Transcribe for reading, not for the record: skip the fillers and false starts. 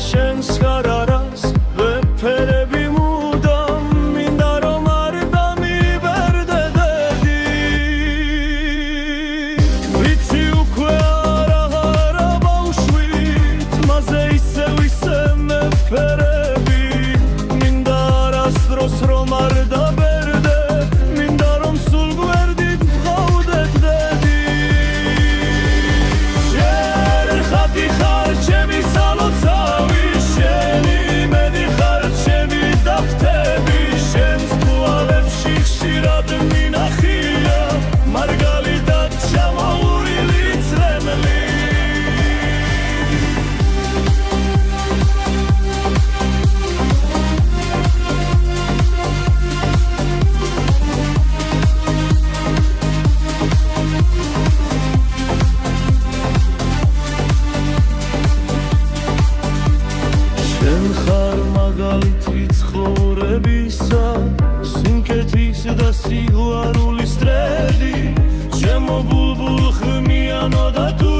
შენს გარარას ვეფერები მუდამ მინდა რომ არ დამიბერდედი ვიცი უკვე არა ბავშვით მასე ისე მეფერები მინდა არასდროს რომ არ დაბერდე მინდა რომ სულ გვერდით ვყავდეთ დედი შენ ხათი ხარ ჩემი სალოცავი და სიყვარულის ტრედი ჩემო ბულბულ ხმიანო და თუ